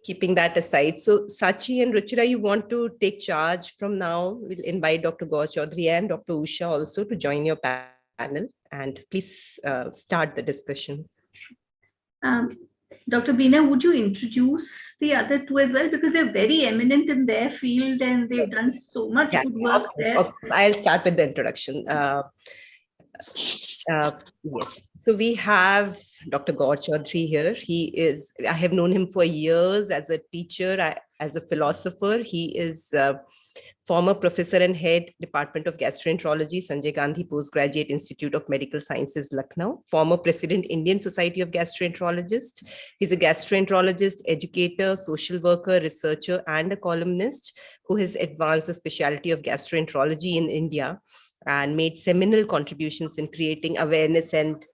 keeping that aside, so Sachi and Ruchira, you want to take charge from now? We'll invite Dr. Gour Choudhuri and Dr. Usha also to join your panel, and please start the discussion. Dr. Beena, would you introduce the other two as well? Because they're very eminent in their field and they've done so much good work there. Of course, I'll start with the introduction. Yes, so we have Dr. Gour Choudhuri here. I have known him for years as a teacher, as a philosopher. He is former professor and head Department of Gastroenterology, Sanjay Gandhi Postgraduate Institute of Medical Sciences, Lucknow. Former president, Indian Society of Gastroenterologists. He's a gastroenterologist, educator, social worker, researcher, and a columnist who has advanced the specialty of gastroenterology in India and made seminal contributions in creating awareness and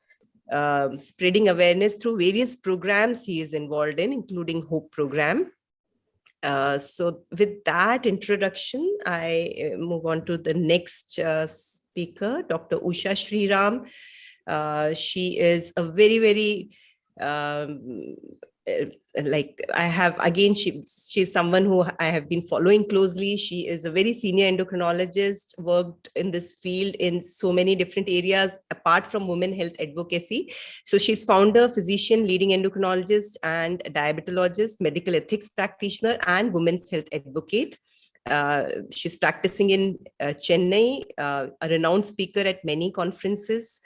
spreading awareness through various programs he is involved in, including HOPE program. So with that introduction, I move on to the next speaker, Dr. Usha Sriram. She is a very, very, she's someone who I have been following closely. She is a very senior endocrinologist, worked in this field in so many different areas, apart from women health advocacy. So she's founder, physician, leading endocrinologist and diabetologist, medical ethics practitioner, and women's health advocate. She's practicing in Chennai, a renowned speaker at many conferences.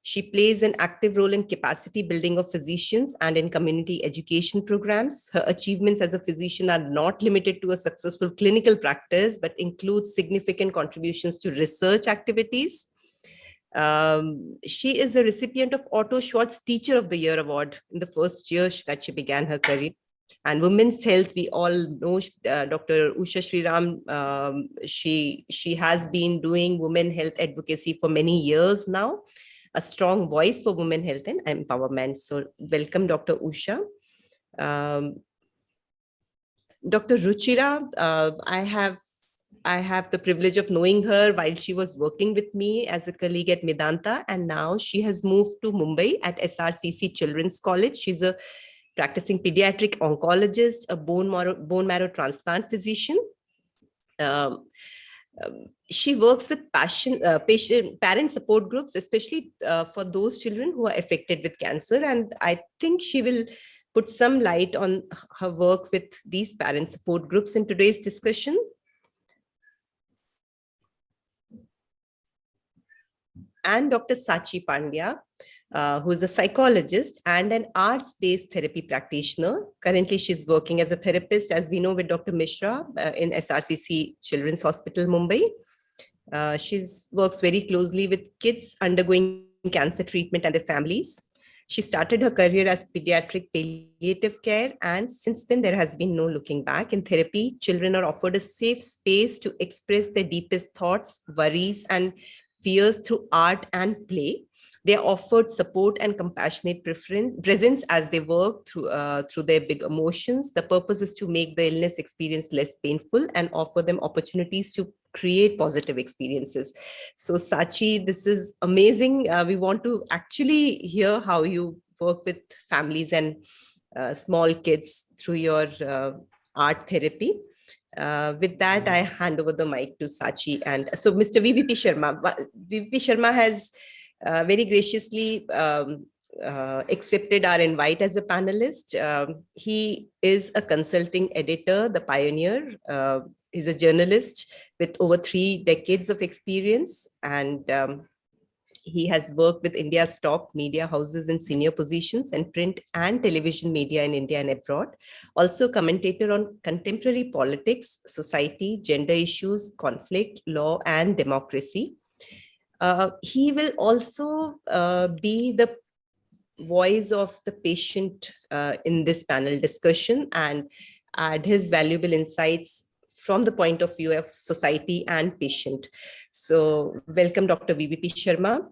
She plays an active role in capacity building of physicians and in community education programs. Her achievements as a physician are not limited to a successful clinical practice, but include significant contributions to research activities. She is a recipient of Otto Schwartz Teacher of the Year Award in the first year that she began her career. And women's health, we all know Dr. Usha Sriram. She has been doing women health advocacy for many years now. A strong voice for women health and empowerment. So welcome, Dr. Usha. Dr. Ruchira, I have the privilege of knowing her while she was working with me as a colleague at Medanta, and now she has moved to Mumbai at SRCC Children's College. She's a practicing pediatric oncologist, a bone marrow transplant physician. She works with parent support groups, especially for those children who are affected with cancer. And I think she will put some light on her work with these parent support groups in today's discussion. And Dr. Sachi Pandya, who is a psychologist and an arts-based therapy practitioner. Currently, she's working as a therapist, as we know, with Dr. Misra in SRCC Children's Hospital, Mumbai. She works very closely with kids undergoing cancer treatment and their families. She started her career as pediatric palliative care, and since then, there has been no looking back. In therapy, children are offered a safe space to express their deepest thoughts, worries, and fears through art and play. They are offered support and compassionate presence as they work through their big emotions. The purpose is to make the illness experience less painful and offer them opportunities to create positive experiences. So Sachi, this is amazing. We want to actually hear how you work with families and small kids through your art therapy. With that, I hand over the mic to Sachi. And so Mr. VVP Sharma. VVP Sharma has very graciously accepted our invite as a panelist. He is a consulting editor, the pioneer. He's a journalist with over 3 decades of experience, and he has worked with India's top media houses in senior positions and print and television media in India and abroad. Also commentator on contemporary politics, society, gender issues, conflict, law, and democracy. He will also be the voice of the patient in this panel discussion and add his valuable insights from the point of view of society and patient. So welcome, Dr. VVP Sharma.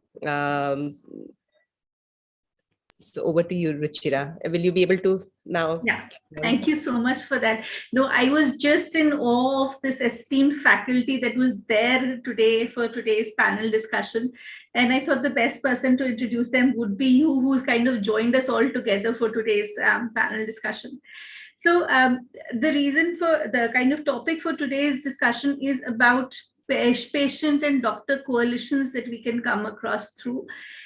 So over to you, Ruchira. Will you be able to now? Yeah, thank you so much for that. No, I was just in awe of this esteemed faculty that was there today for today's panel discussion. And I thought the best person to introduce them would be you, who's kind of joined us all together for today's panel discussion. So the reason for the kind of topic for today's discussion is about patient and doctor coalitions that we can come across through.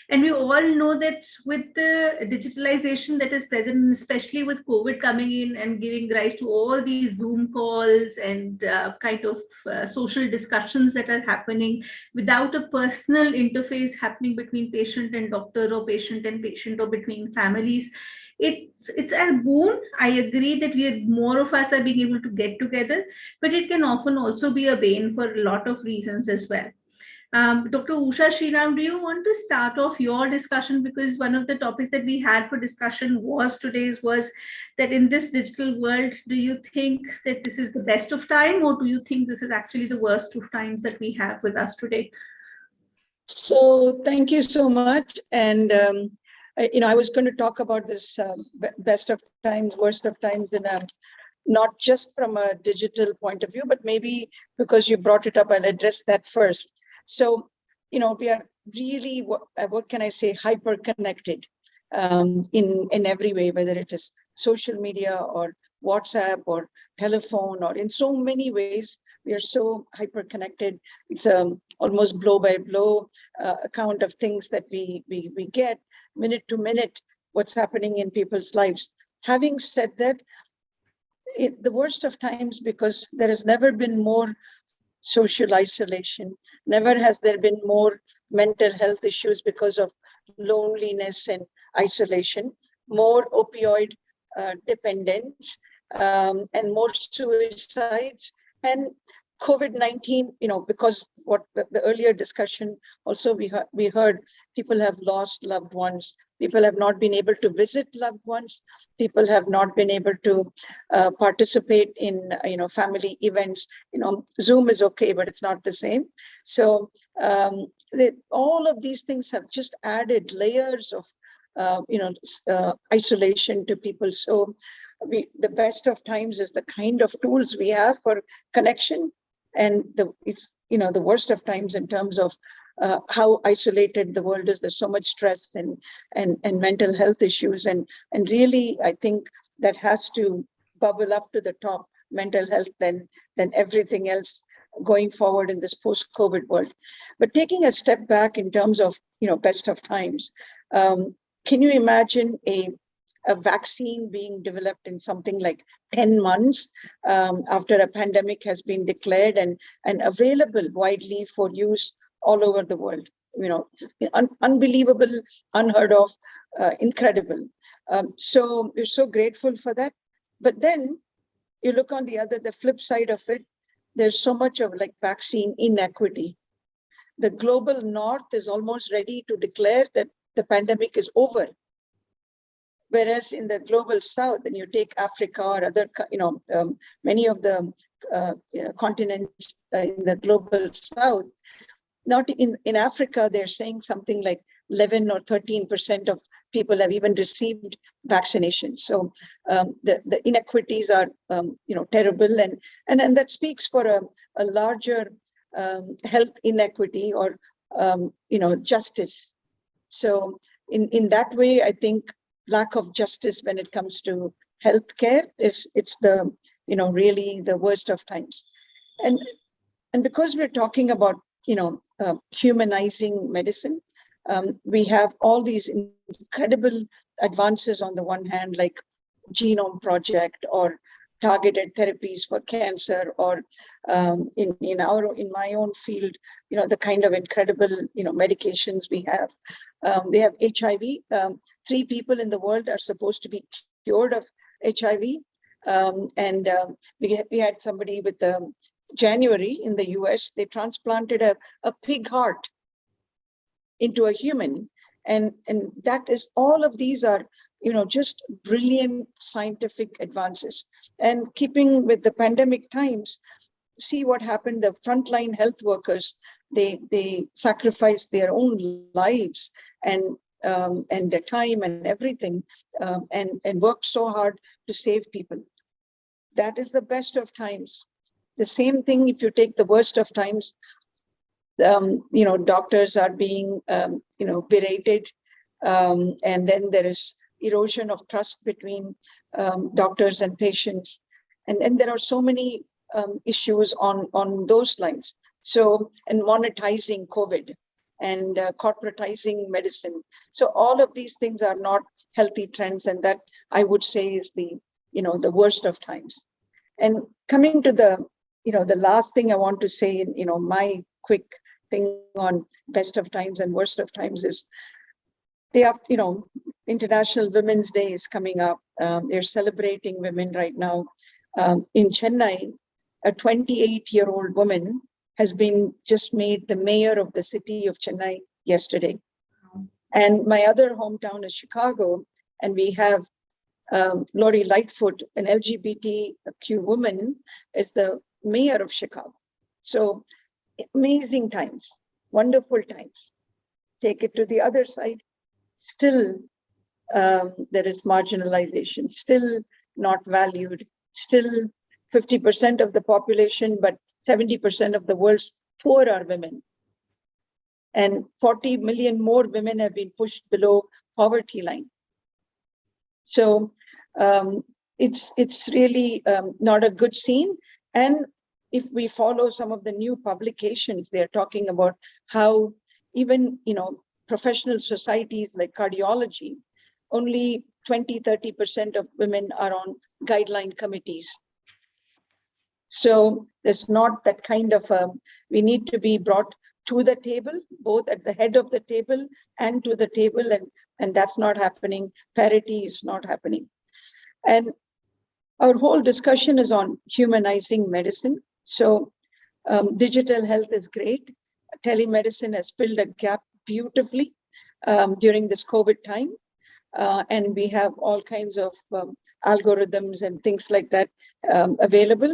And we all know that with the digitalization that is present, especially with COVID coming in and giving rise to all these Zoom calls and kind of social discussions that are happening without a personal interface happening between patient and doctor, or patient or between families, it's a boon. I agree that more of us are being able to get together, but it can often also be a bane for a lot of reasons as well. Dr. Usha Sriram, do you want to start off your discussion? Because one of the topics that we had for discussion was that in this digital world, do you think that this is the best of time, or do you think this is actually the worst of times that we have with us today? So thank you so much. And I was going to talk about this best of times, worst of times, in not just from a digital point of view, but maybe because you brought it up, I'll address that first. So, we are really, what can I say, hyper connected in every way, whether it is social media or WhatsApp or telephone, or in so many ways, we are so hyper connected. It's almost blow by blow account of things that we get minute to minute, what's happening in people's lives. Having said that, the worst of times, because there has never been more social isolation, never has there been more mental health issues because of loneliness and isolation, more opioid dependence, and more suicides, and COVID-19, because what the earlier discussion also we heard, people have lost loved ones, people have not been able to visit loved ones, people have not been able to participate in family events. Zoom is okay, but it's not the same. So all of these things have just added layers of isolation to people. So the best of times is the kind of tools we have for connection, and it's the worst of times in terms of how isolated the world is. There's so much stress and mental health issues, and really I think that has to bubble up to the top, mental health, than everything else going forward in this post-COVID world. But taking a step back in terms of best of times, can you imagine a vaccine being developed in something like 10 months after a pandemic has been declared and available widely for use all over the world? Unbelievable, unheard of, incredible. So we're so grateful for that. But then you look on the flip side of it, there's so much of vaccine inequity. The global north is almost ready to declare that the pandemic is over. Whereas in the global south, and you take Africa or other, many of the continents in the global south, not in Africa, they're saying something like 11 or 13% of people have even received vaccination. So the inequities are, terrible, and that speaks for a larger health inequity or, justice. So in that way, I think lack of justice when it comes to healthcare it's the really the worst of times. And because we're talking about humanizing medicine, we have all these incredible advances on the one hand, like Genome Project or targeted therapies for cancer, or in my own field, the kind of incredible medications we have. We have HIV. 3 people in the world are supposed to be cured of HIV, and we had somebody with January in the US. They transplanted a pig heart into a human, and that is, all of these are just brilliant scientific advances. And keeping with the pandemic times, see what happened. The frontline health workers, they sacrificed their own lives and their time and everything, and worked so hard to save people. That is the best of times. The same thing if you take the worst of times. Doctors are being berated, and then there is erosion of trust between doctors and patients. And there are so many issues on those lines. So, and monetizing COVID and corporatizing medicine. So all of these things are not healthy trends, and that I would say is the worst of times. And coming to the last thing I want to say in my quick thing on best of times and worst of times is they have International Women's Day is coming up. They're celebrating women right now. In Chennai, a 28-year-old woman has been just made the mayor of the city of Chennai yesterday. And my other hometown is Chicago, and we have Lori Lightfoot, an LGBTQ woman, is the mayor of Chicago. So amazing times, wonderful times. Take it to the other side, still there is marginalization, still not valued, still 50% of the population, but 70% of the world's poor are women. And 40 million more women have been pushed below poverty line. So it's really not a good scene. And if we follow some of the new publications, they're talking about how even professional societies like cardiology, only 20-30% of women are on guideline committees. So there's not that kind of we need to be brought to the table, both at the head of the table and to the table, and that's not happening. Parity is not happening. And our whole discussion is on humanizing medicine. So digital health is great. Telemedicine has filled a gap beautifully during this COVID time. And we have all kinds of algorithms and things like that available.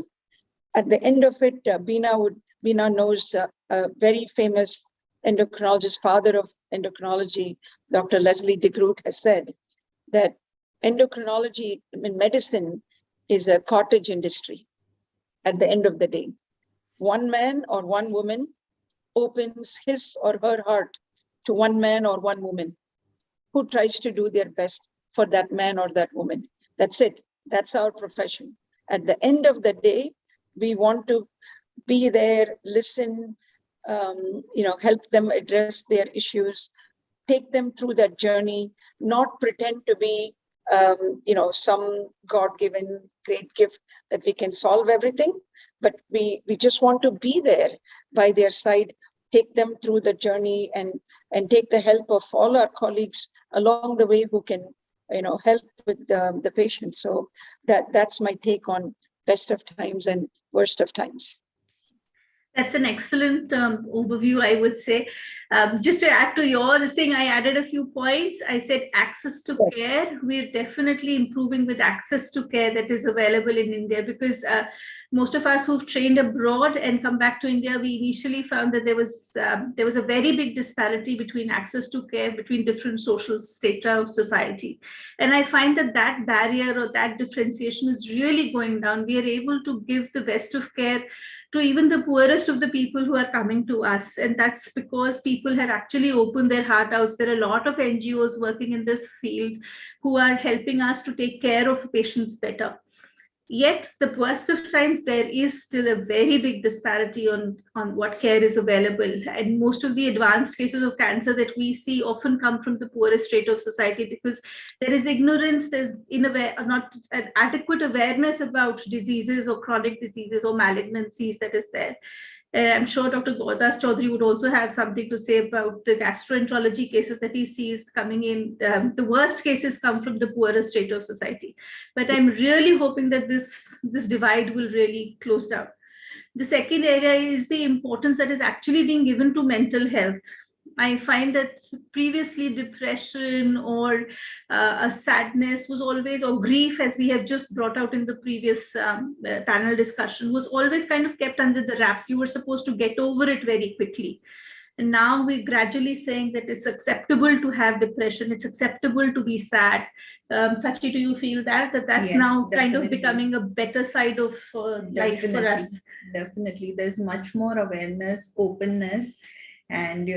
At the end of it, Beena knows a very famous endocrinologist, father of endocrinology, Dr. Leslie DeGroot, has said that endocrinology in medicine is a cottage industry. At the end of the day, one man or one woman opens his or her heart to one man or one woman who tries to do their best for that man or that woman. That's it. That's our profession. At the end of the day, we want to be there, listen, help them address their issues, take them through that journey, not pretend to be, some God-given great gift that we can solve everything, but we just want to be there by their side, take them through the journey and take the help of all our colleagues along the way who can, help with the patient. So that's my take on best of times and worst of times. That's an excellent overview, I would say. Just to add to this thing, I added a few points. I said access to care. We're definitely improving with access to care that is available in India, because most of us who've trained abroad and come back to India, we initially found that there was a very big disparity between access to care between different social strata of society. And I find that barrier or that differentiation is really going down. We are able to give the best of care to even the poorest of the people who are coming to us. And that's because people have actually opened their heart out. There are a lot of NGOs working in this field who are helping us to take care of patients better. Yet, the worst of times, there is still a very big disparity on what care is available. And most of the advanced cases of cancer that we see often come from the poorest strata of society, because there is ignorance, there's not an adequate awareness about diseases or chronic diseases or malignancies that is there. I'm sure Dr. Gour Choudhuri would also have something to say about the gastroenterology cases that he sees coming in. The worst cases come from the poorest strata of society. But I'm really hoping that this divide will really close down. The second area is the importance that is actually being given to mental health. I find that previously depression or a sadness was always, or grief, as we have just brought out in the previous panel discussion, was always kind of kept under the wraps. You were supposed to get over it very quickly. And now we're gradually saying that it's acceptable to have depression, it's acceptable to be sad. Sachi, do you feel that's yes, now definitely. Kind of becoming a better side of life for us? Definitely. There's much more awareness, openness, And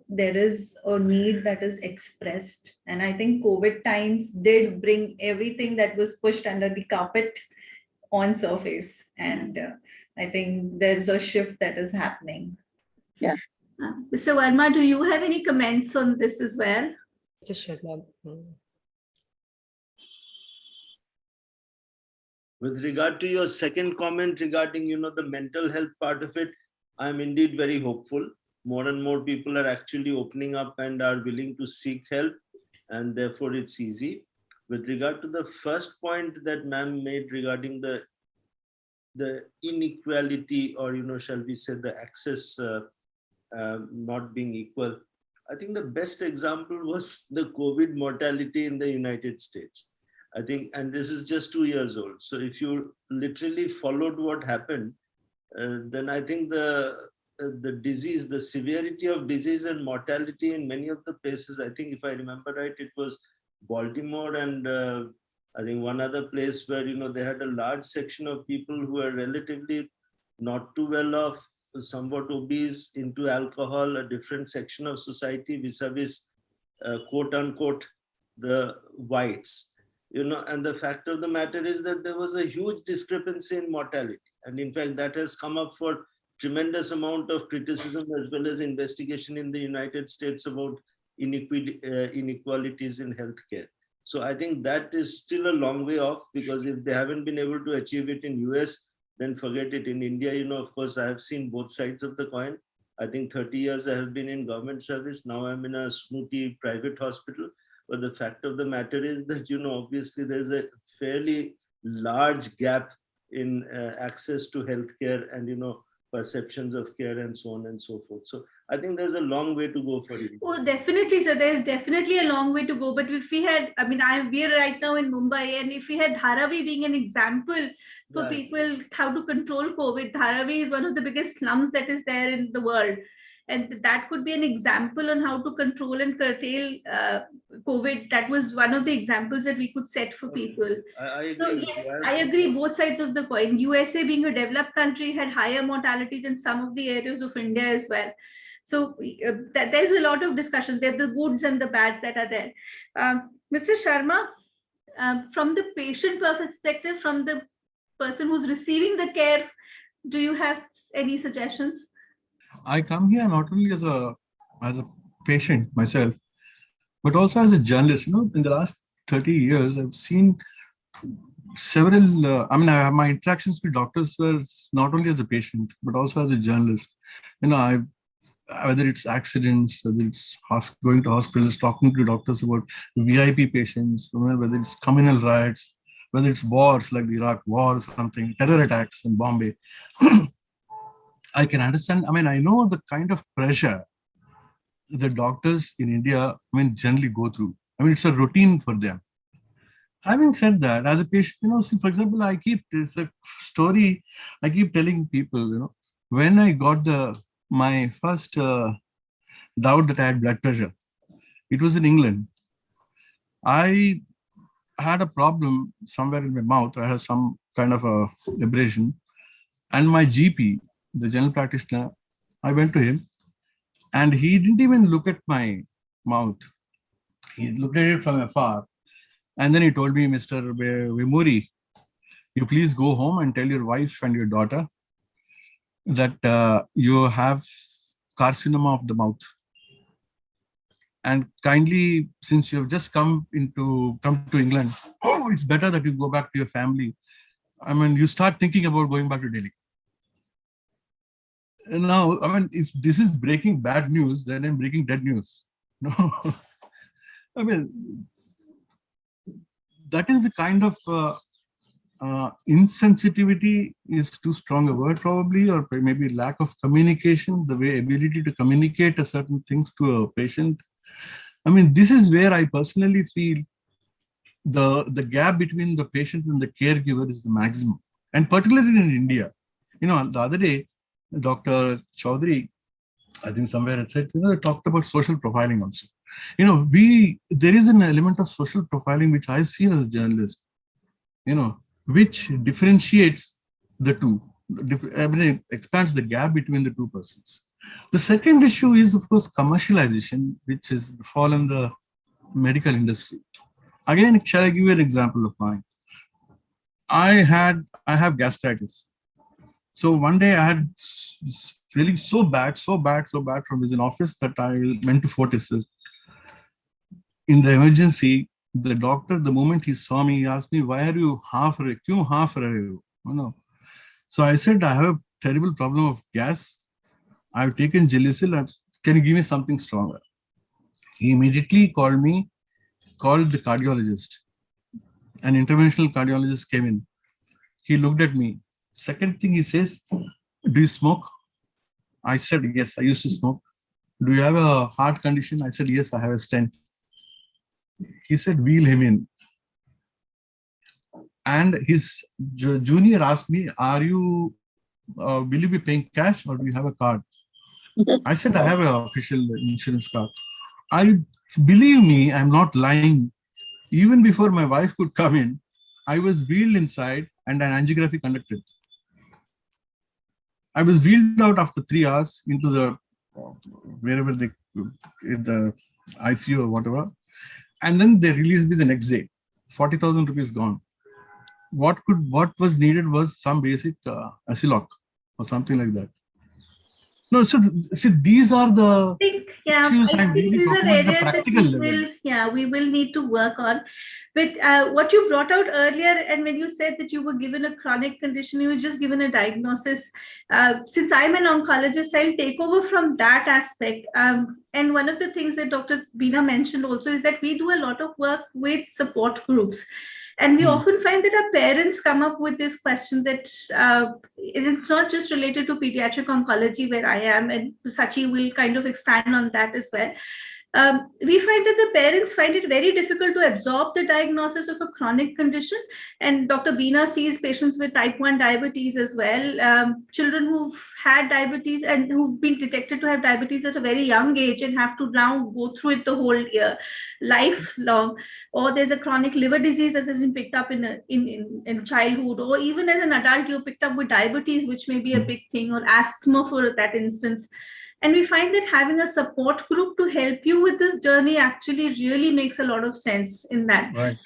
there is a need that is expressed, and I think COVID times did bring everything that was pushed under the carpet on surface, and I think there's a shift that is happening. Yeah. Mr. Verma, do you have any comments on this as well? Just Sharma. With regard to your second comment regarding, the mental health part of it, I'm indeed very hopeful. More and more people are actually opening up and are willing to seek help, and therefore it's easy. With regard to the first point that ma'am made regarding the inequality, or shall we say the access not being equal, I think the best example was the COVID mortality in the United States. I think, and this is just 2 years old. So if you literally followed what happened, then I think the disease, the severity of disease and mortality in many of the places, I think if I remember right, it was Baltimore and I think one other place where, they had a large section of people who were relatively not too well off, somewhat obese, into alcohol, a different section of society vis-a-vis quote unquote the whites. And the fact of the matter is that there was a huge discrepancy in mortality. And in fact, that has come up for tremendous amount of criticism as well as investigation in the United States about inequalities in healthcare. So I think that is still a long way off, because if they haven't been able to achieve it in US, then forget it. In India, of course, I have seen both sides of the coin. I think 30 years I have been in government service. Now I'm in a snooty private hospital. But the fact of the matter is that, obviously there's a fairly large gap in access to healthcare and, perceptions of care and so on and so forth. So I think there's a long way to go for it. Oh, definitely. So there's definitely a long way to go. But if we had, we're right now in Mumbai, and if we had Dharavi being an example for Right. people how to control COVID, Dharavi is one of the biggest slums that is there in the world. And that could be an example on how to control and curtail COVID. That was one of the examples that we could set for people. I agree. So yes, I agree, both sides of the coin. USA being a developed country had higher mortality than some of the areas of India as well. So there's a lot of discussion. There are the goods and the bads that are there. Mr. Sharma, from the patient perspective, from the person who's receiving the care, do you have any suggestions? I come here not only as a patient myself, but also as a journalist. In the last 30 years, I've seen several, my interactions with doctors were not only as a patient, but also as a journalist. Whether it's accidents, whether it's going to hospitals, talking to doctors about VIP patients, whether it's communal riots, whether it's wars like the Iraq war or something, terror attacks in Bombay. I can understand. I know the kind of pressure the doctors in India, generally go through. It's a routine for them. Having said that, as a patient, for example, there's a story I keep telling people, when I got my first doubt that I had blood pressure, it was in England. I had a problem somewhere in my mouth. I had some kind of a abrasion, and my GP, the general practitioner, I went to him and he didn't even look at my mouth. He looked at it from afar. And then he told me, Mr. Vimuri, you please go home and tell your wife and your daughter that you have carcinoma of the mouth. And kindly, since you have just come to England, it's better that you go back to your family. You start thinking about going back to Delhi. Now, if this is breaking bad news, then I'm breaking dead news. No, that is the kind of insensitivity is too strong a word probably, or maybe lack of communication, the ability to communicate a certain things to a patient. This is where I personally feel the gap between the patient and the caregiver is the maximum, and particularly in India. The other day, Dr. Choudhuri, I think somewhere it said, talked about social profiling also. There is an element of social profiling which I've seen as a journalist, which differentiates the two. It expands the gap between the two persons. The second issue is, of course, commercialization, which is fall in the medical industry. Again, shall I give you an example of mine? I have gastritis. So one day I had really so bad from his office that I went to Fortis. In the emergency, the doctor, the moment he saw me, he asked me, "Why are you half? Kyun half rahe ho?" No. So I said, "I have a terrible problem of gas. I've taken Gelicil. Can you give me something stronger?" He immediately called the cardiologist. An interventional cardiologist came in. He looked at me. Second thing he says, "Do you smoke?" I said, "Yes, I used to smoke." "Do you have a heart condition?" I said, "Yes, I have a stent." He said, "Wheel him in." And his junior asked me, will you be paying cash or do you have a card? I said, "I have an official insurance card." Believe me, I'm not lying. Even before my wife could come in, I was wheeled inside and an angiography conducted. I was wheeled out after 3 hours into the wherever the ICU or whatever, and then they released me the next day. 40,000 rupees gone. What was needed was some basic Asiloc or something like that. No, so see, these are the issues I'm really talking about, the practical level. We will need to work on. But what you brought out earlier, and when you said that you were given a chronic condition, you were just given a diagnosis. Since I'm an oncologist, I'll take over from that aspect. And one of the things that Dr. Beena mentioned also is that we do a lot of work with support groups. And we often find that our parents come up with this question that it's not just related to pediatric oncology where I am, and Sachi will kind of expand on that as well. We find that the parents find it very difficult to absorb the diagnosis of a chronic condition. And Dr. Beena sees patients with type 1 diabetes as well, children who've had diabetes and who've been detected to have diabetes at a very young age and have to now go through it the whole year, lifelong. Or there's a chronic liver disease that has been picked up in childhood, or even as an adult, you're picked up with diabetes, which may be a big thing, or asthma for that instance. And we find that having a support group to help you with this journey actually really makes a lot of sense in that. Right.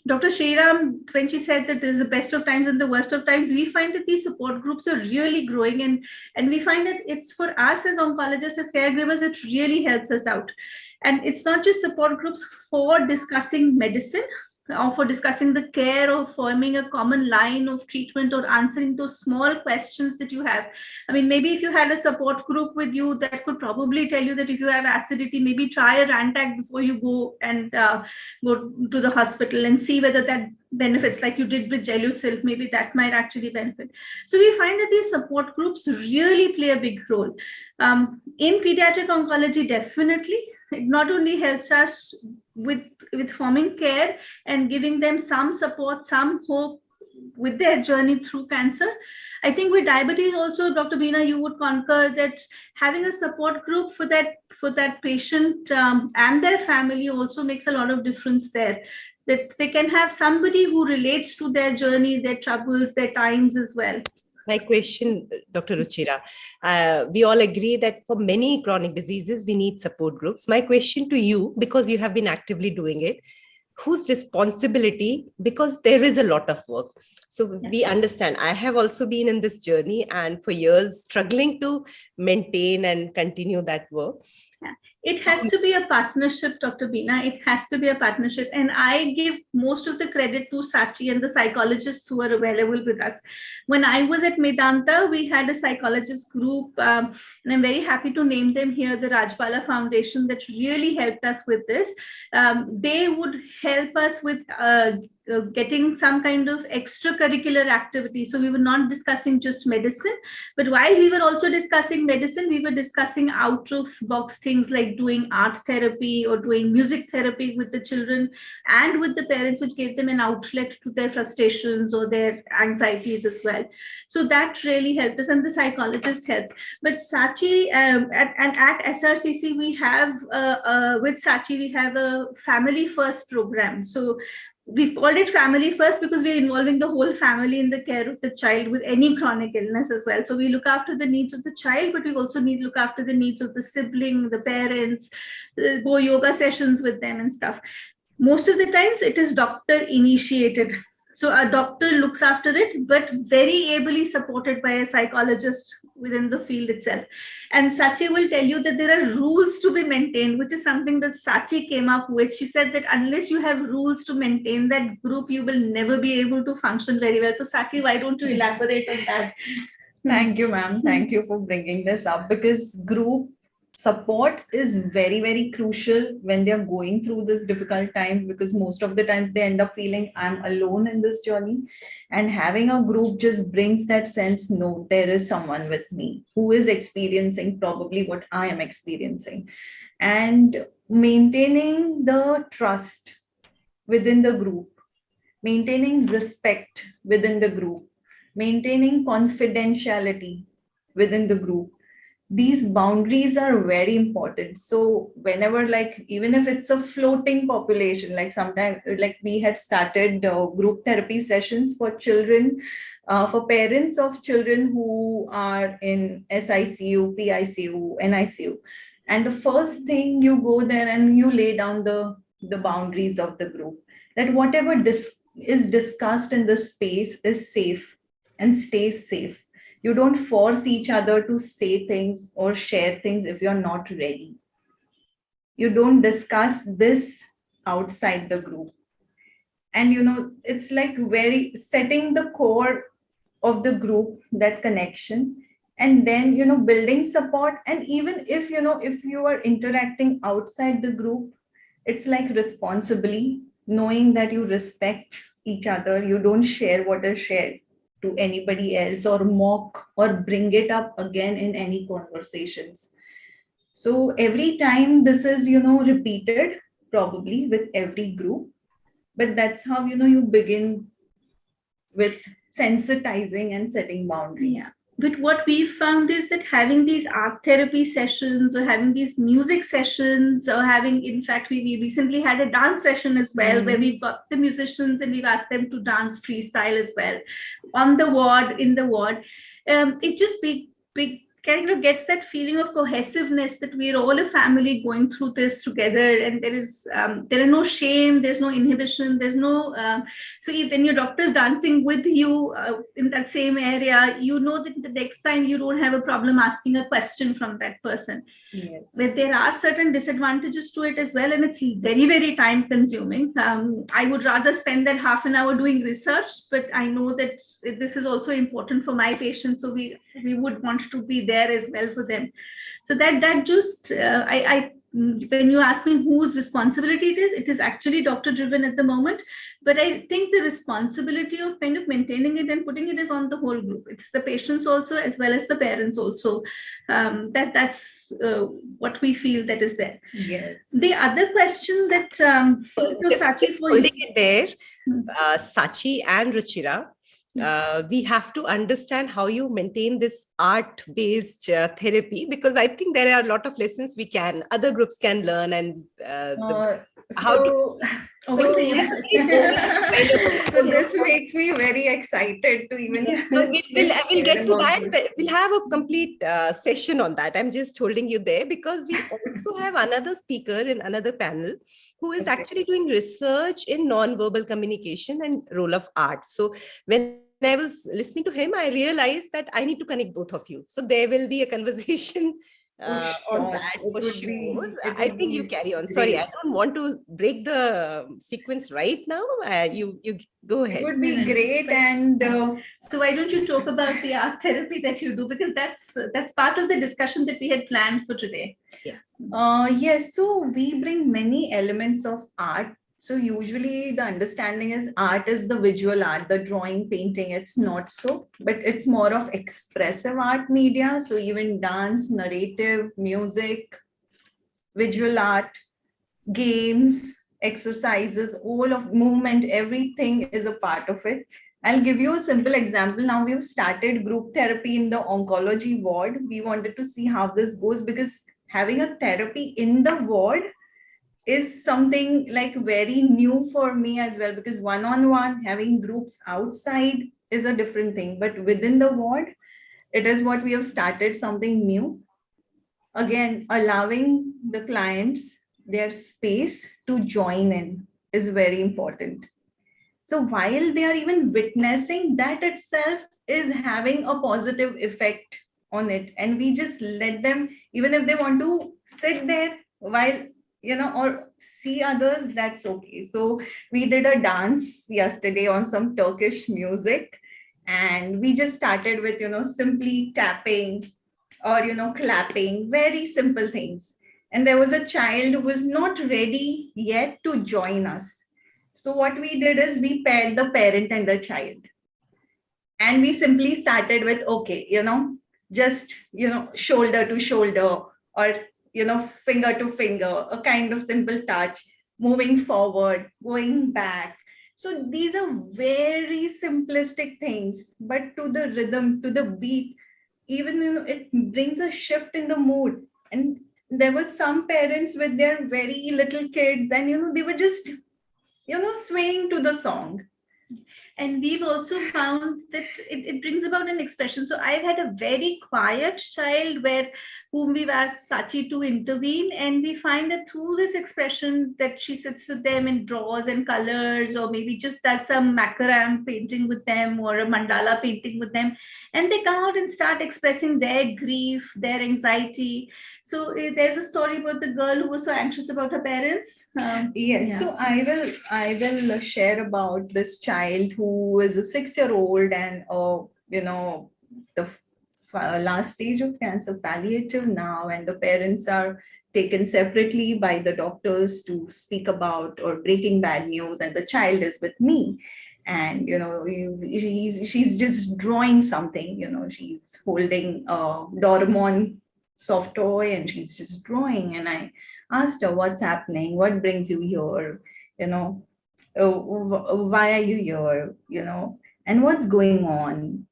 Dr. Sriram, when she said that there's the best of times and the worst of times, we find that these support groups are really growing. And we find that it's for us as oncologists, as caregivers, it really helps us out. And it's not just support groups for discussing medicine, or for discussing the care, or forming a common line of treatment, or answering those small questions that you have. I mean, maybe if you had a support group with you that could probably tell you that if you have acidity, maybe try a Rantac before you go and go to the hospital and see whether that benefits, like you did with Gelusil, maybe that might actually benefit. So we find that these support groups really play a big role. In pediatric oncology, definitely. It not only helps us with forming care and giving them some support, some hope with their journey through cancer. I think with diabetes also, Dr. Beena, you would concur that having a support group for that patient and their family also makes a lot of difference there. That they can have somebody who relates to their journey, their troubles, their times as well. My question, Dr. Ruchira, we all agree that for many chronic diseases, we need support groups. My question to you, because you have been actively doing it, whose responsibility, because there is a lot of work. So we understand, I have also been in this journey and for years struggling to maintain and continue that work. Yeah. It has to be a partnership, Dr. Beena. It has to be a partnership. And I give most of the credit to Sachi and the psychologists who are available with us. When I was at Medanta, we had a psychologist group, and I'm very happy to name them here, the Rajbala Foundation, that really helped us with this. They would help us with getting some kind of extracurricular activity. So we were not discussing just medicine, but while we were also discussing medicine, we were discussing out of box things like doing art therapy or doing music therapy with the children and with the parents, which gave them an outlet to their frustrations or their anxieties as well. So that really helped us, and the psychologist helped. But Sachi, at SRCC, we have, with Sachi, we have a family first program. So we've called it family first because we're involving the whole family in the care of the child with any chronic illness as well. So we look after the needs of the child, but we also need to look after the needs of the sibling, the parents, go yoga sessions with them and stuff. Most of the times it is doctor initiated. So a doctor looks after it, but very ably supported by a psychologist within the field itself. And Sachi will tell you that there are rules to be maintained, which is something that Sachi came up with. She said that unless you have rules to maintain that group, you will never be able to function very well. So Sachi, why don't you elaborate on that? Thank you, ma'am. Thank you for bringing this up, because group support is very, very crucial when they're going through this difficult time, because most of the times they end up feeling I'm alone in this journey. And having a group just brings that sense, no, there is someone with me who is experiencing probably what I am experiencing. And maintaining the trust within the group, maintaining respect within the group, maintaining confidentiality within the group, these boundaries are very important. So whenever, like, even if it's a floating population, like sometimes, like we had started group therapy sessions for children, for parents of children who are in SICU, PICU, NICU. And the first thing, you go there and you lay down the boundaries of the group, that whatever is discussed in the space is safe and stays safe. You don't force each other to say things or share things if you're not ready. You don't discuss this outside the group. And, it's like very setting the core of the group, that connection, and then, building support. And even if, if you are interacting outside the group, it's like responsibly knowing that you respect each other. You don't share what is shared to anybody else, or mock or bring it up again in any conversations. So every time this is, repeated probably with every group, but that's how, you begin with sensitizing and setting boundaries. Yeah. But what we found is that having these art therapy sessions, or having these music sessions, or having, in fact, we recently had a dance session as well, where we got the musicians and we've asked them to dance freestyle as well on the ward, in the ward. It just kind of gets that feeling of cohesiveness, that we're all a family going through this together, and there are no shame, there's no inhibition, there's no so when your doctor's dancing with you in that same area, you know that the next time you don't have a problem asking a question from that person. Yes. But there are certain disadvantages to it as well, and it's very, very time consuming. I would rather spend that half an hour doing research, but I know that this is also important for my patients, so we would want to be there as well for them. So that just when you ask me whose responsibility it is actually doctor driven at the moment. But I think the responsibility of kind of maintaining it and putting it is on the whole group. It's the patients also, as well as the parents also. That's what we feel that is there. Yes. The other question that so Sachi, for holding it there, Sachi and Ruchira, we have to understand how you maintain this art-based therapy, because I think there are a lot of lessons other groups can learn, and so this makes me very excited to even. So I will get to that. We'll have a complete session on that. I'm just holding you there because we also have another speaker in another panel who is actually doing research in non-verbal communication and role of art. So when I was listening to him, I realized that I need to connect both of you. So there will be a conversation on that for sure. I think you carry on. Sorry, I don't want to break the sequence right now. You go ahead. It would be great. And so why don't you talk about the art therapy that you do, because that's part of the discussion that we had planned for today. Yes. Yes. So we bring many elements of art. So usually the understanding is art is the visual art, the drawing, painting. It's not so, but it's more of expressive art media. So even dance, narrative, music, visual art, games, exercises, all of movement, everything is a part of it. I'll give you a simple example. Now we've started group therapy in the oncology ward. We wanted to see how this goes, because having a therapy in the ward is something like very new for me as well, because one-on-one, having groups outside is a different thing, but within the ward, it is what we have started, something new. Again, allowing the clients their space to join in is very important. So while they are even witnessing, that itself is having a positive effect on it. And we just let them, even if they want to sit there while, or see others, that's okay. So we did a dance yesterday on some Turkish music, and we just started with, simply tapping or, clapping, very simple things. And there was a child who was not ready yet to join us. So what we did is we paired the parent and the child. And we simply started with, okay, just, shoulder to shoulder, or, finger to finger, a kind of simple touch, moving forward, going back. So these are very simplistic things, but to the rhythm, to the beat, even, it brings a shift in the mood. And there were some parents with their very little kids, and, they were just, swaying to the song. And we've also found that it brings about an expression. So I've had a very quiet child whom we've asked Sachi to intervene, and we find that through this expression that she sits with them and draws and colors, or maybe just does some makaram painting with them or a mandala painting with them, and they come out and start expressing their grief, their anxiety. So there's a story about the girl who was so anxious about her parents. Yes, Yeah. so I will share about this child who is a 6-year-old, and the last stage of cancer, palliative now, and the parents are taken separately by the doctors to speak about or breaking bad news, and the child is with me. And she's just drawing something, she's holding a Doraemon soft toy, and she's just drawing. And I asked her, what's happening, what brings you here, why are you here, and what's going on,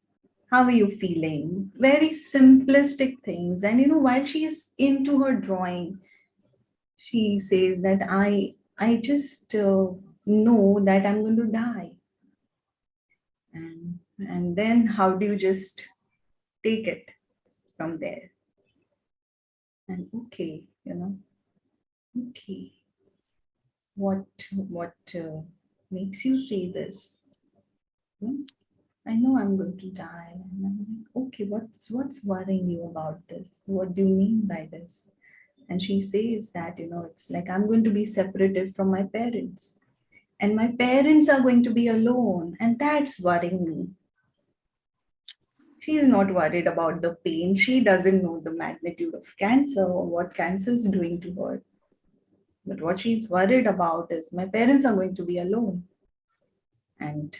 how are you feeling, very simplistic things. And while she's into her drawing, she says that I just know that I'm going to die. And then how do you just take it from there? And okay, okay, what makes you say this? I know I'm going to die. And I'm like, okay, what's worrying you about this? What do you mean by this? And she says that, it's like I'm going to be separated from my parents, and my parents are going to be alone, and that's worrying me. She's not worried about the pain. She doesn't know the magnitude of cancer or what cancer is doing to her. But what she's worried about is my parents are going to be alone. And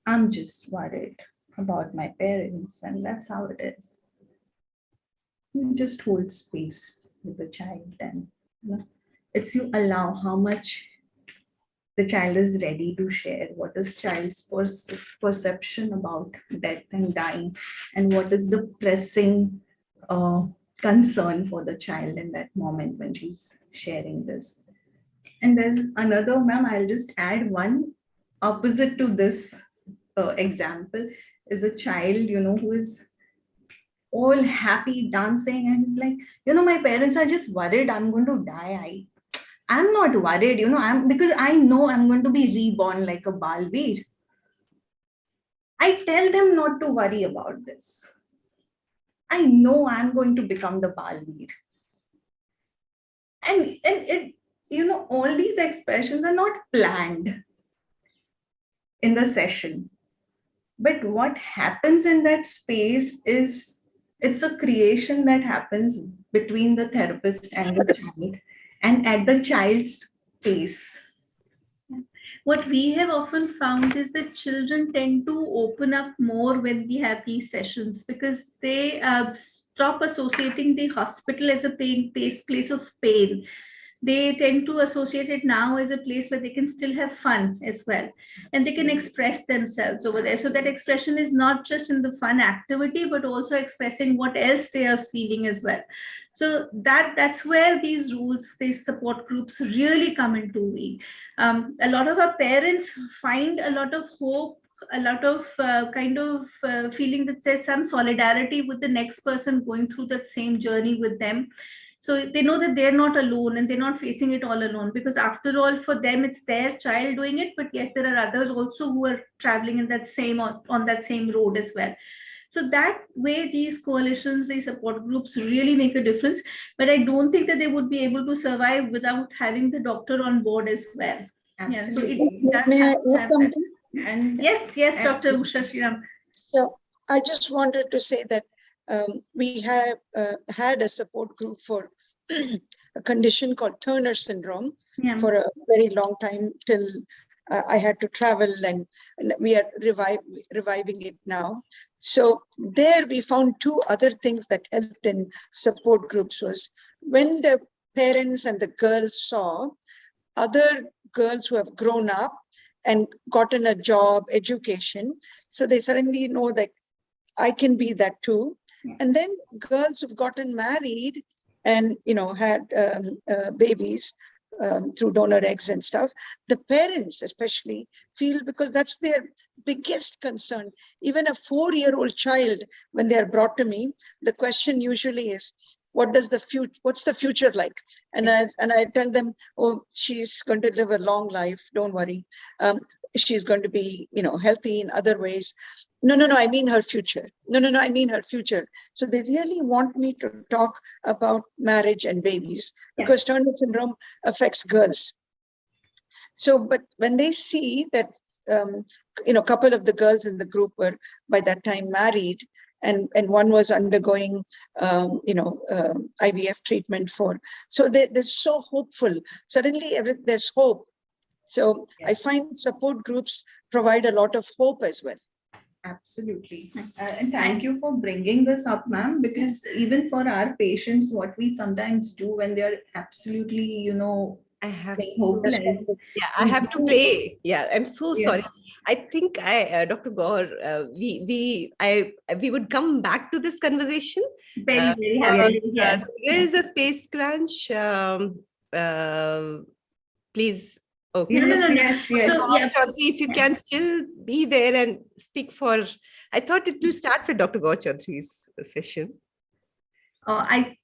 I'm just worried about my parents, and that's how it is. You just hold space with the child, and it's you allow how much the child is ready to share, what is child's perception about death and dying, and what is the pressing concern for the child in that moment when she's sharing this. And there's another, ma'am, I'll just add one opposite to this example, is a child, who is all happy dancing, and it's like, my parents are just worried I'm going to die. I'm not worried, because I know I'm going to be reborn like a Balveer. I tell them not to worry about this. I know I'm going to become the Balveer. And it, all these expressions are not planned in the session. But what happens in that space is, it's a creation that happens between the therapist and the child, and at the child's pace. What we have often found is that children tend to open up more when we have these sessions, because they stop associating the hospital as a place of pain. They tend to associate it now as a place where they can still have fun as well, and they can express themselves over there. So that expression is not just in the fun activity, but also expressing what else they are feeling as well. So that's where these rules, these support groups really come into being. A lot of our parents find a lot of hope, a lot of feeling that there's some solidarity with the next person going through that same journey with them. So they know that they're not alone and they're not facing it all alone, because after all, for them, it's their child doing it. But yes, there are others also who are traveling in that same on that same road as well. So that way, these coalitions, these support groups really make a difference. But I don't think that they would be able to survive without having the doctor on board as well. Absolutely. Yeah, so it does May I have to add have something? And Yes, Dr. Usha Sriram. So I just wanted to say that we have had a support group for a condition called Turner syndrome for a very long time, till I had to travel, and we are reviving it now. So there we found two other things that helped in support groups. Was when the parents and the girls saw other girls who have grown up and gotten a job, education, so they suddenly know that I can be that too. And then girls who've gotten married and had babies through donor eggs and stuff, the parents especially feel, because that's their biggest concern. Even a 4-year-old child, when they are brought to me, the question usually is, what's the future like? And I tell them, oh, she's going to live a long life, don't worry. She's going to be healthy in other ways. No, I mean her future. No, I mean her future. So they really want me to talk about marriage and babies, because Turner syndrome affects girls. So, but when they see that, a couple of the girls in the group were by that time married, and one was undergoing, IVF treatment so they're so hopeful. Suddenly, there's hope. So I find support groups provide a lot of hope as well. Absolutely. And thank you for bringing this up, ma'am, because even for our patients, what we sometimes do when they're absolutely, I have hopeless. Yeah, I have to play. Yeah, I'm so sorry. I think Dr. Gour, we would come back to this conversation. Very happy. There is a space crunch. Please. Okay. Yes. So, if you can still be there and speak for, I thought it will start with Dr. Gour Choudhuri's session. I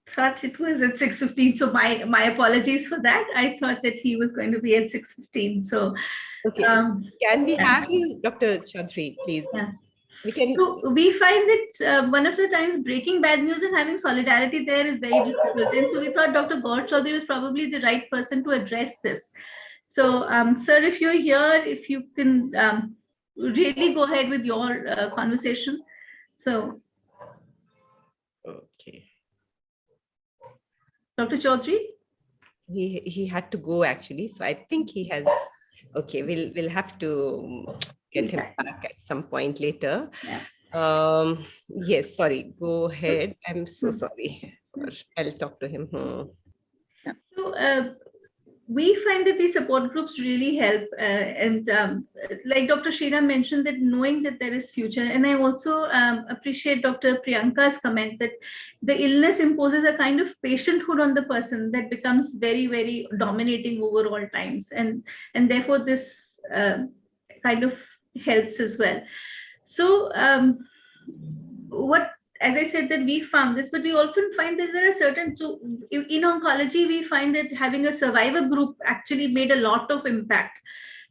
thought it was at 6:15, so my apologies for that. I thought that he was going to be at 6:15. So okay, can we have you, Dr. Choudhuri, please? So we find that one of the times breaking bad news and having solidarity there is very difficult. And so we thought Dr. Gour Choudhuri was probably the right person to address this. So, sir, if you're here, if you can really go ahead with your conversation. So, okay. Dr. Choudhuri? He had to go actually. So I think he has, okay, we'll have to get him back at some point later. Yes, sorry, go ahead. I'm so sorry. I'll talk to him. So we find that these support groups really help. And like Dr. Sriram mentioned, that knowing that there is future. And I also appreciate Dr. Priyanka's comment that the illness imposes a kind of patienthood on the person that becomes very, very dominating over all times. And therefore, this kind of helps as well. So as I said, that we found this, but we often find that there are certain, so in oncology, we find that having a survivor group actually made a lot of impact.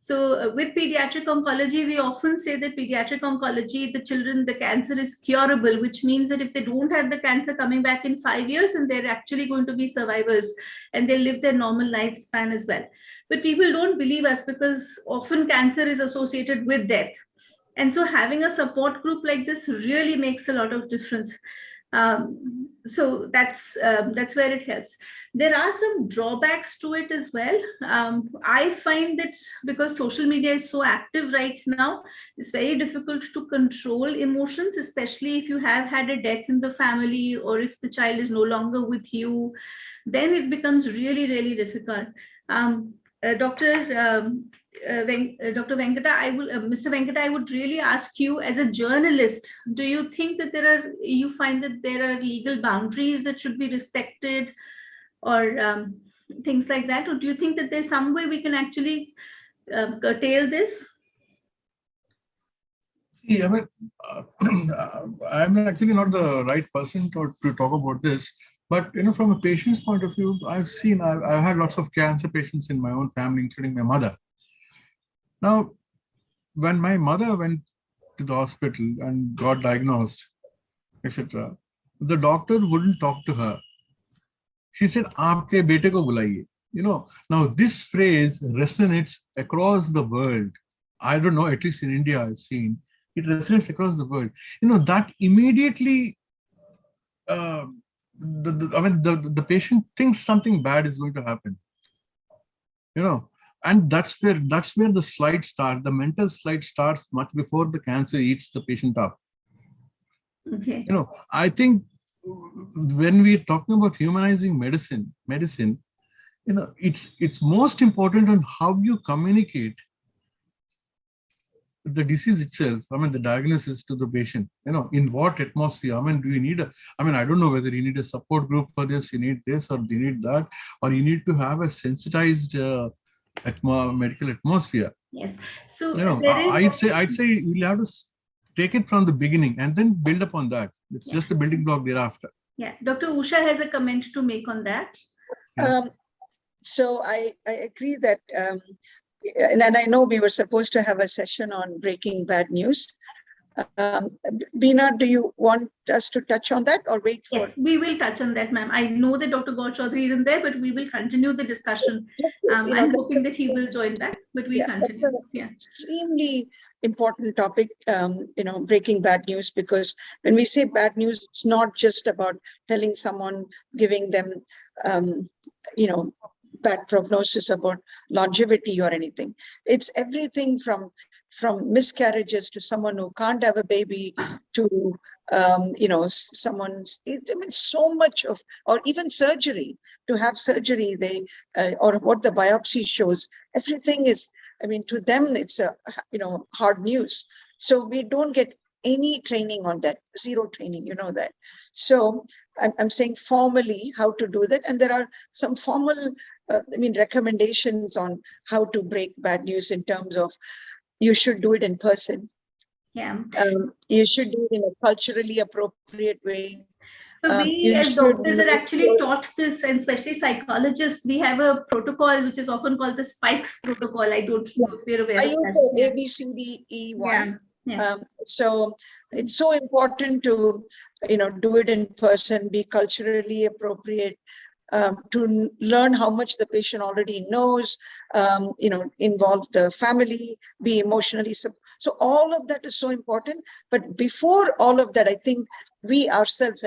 So with pediatric oncology, we often say that pediatric oncology, the children, the cancer is curable, which means that if they don't have the cancer coming back in 5 years, then they're actually going to be survivors and they'll live their normal lifespan as well. But people don't believe us because often cancer is associated with death. And so having a support group like this really makes a lot of difference. So that's where it helps. There are some drawbacks to it as well. I find that because social media is so active right now, it's very difficult to control emotions, especially if you have had a death in the family or if the child is no longer with you, then it becomes really, really difficult. Doctor, Dr. Venkata, Mr. Venkata, I would really ask you, as a journalist, do you think that you find that there are legal boundaries that should be respected, or things like that? Or do you think that there's some way we can actually curtail this? See, I mean, I'm actually not the right person to talk about this. But from a patient's point of view, I've had lots of cancer patients in my own family, including my mother. Now, when my mother went to the hospital and got diagnosed, etc., the doctor wouldn't talk to her. She said, "Aapke bete ko bulaiye." Now this phrase resonates across the world. I don't know, at least in India, I've seen it resonates across the world. That immediately, the patient thinks something bad is going to happen. And that's where the slide starts. The mental slide starts much before the cancer eats the patient up. Okay. I think when we're talking about humanizing medicine, it's most important on how you communicate the disease itself. The diagnosis to the patient. In what atmosphere? Do you need I don't know whether you need a support group for this. You need this, or you need that, or you need to have a sensitized medical atmosphere. Yes. So I'd say you'll have to take it from the beginning and then build upon that. It's just a building block thereafter. Yeah, Dr. Usha has a comment to make on that. So I agree that, and I know we were supposed to have a session on breaking bad news. Beena, do you want us to touch on that or wait for? Yes, we will touch on that, ma'am. I know that Dr. Gour Choudhuri isn't there, but we will continue the discussion. I'm hoping that he will join back, but we'll continue. Yeah, extremely important topic, breaking bad news, because when we say bad news, it's not just about telling someone, giving them, bad prognosis about longevity or anything. It's everything from miscarriages to someone who can't have a baby to so much of, or even surgery, to have surgery, or what the biopsy shows, everything is, to them it's hard news. So we don't get any training on that, zero training, that. So I'm saying formally how to do that, and there are some formal recommendations on how to break bad news, in terms of you should do it in person. Yeah. You should do it in a culturally appropriate way. So we as doctors are actually taught this, and especially psychologists, we have a protocol which is often called the Spikes protocol. I don't know if you're aware of that. I use the ABCDE1. Yeah. So it's so important to do it in person, be culturally appropriate, to learn how much the patient already knows, involve the family, be emotionally support. So all of that is so important. But before all of that, I think we ourselves,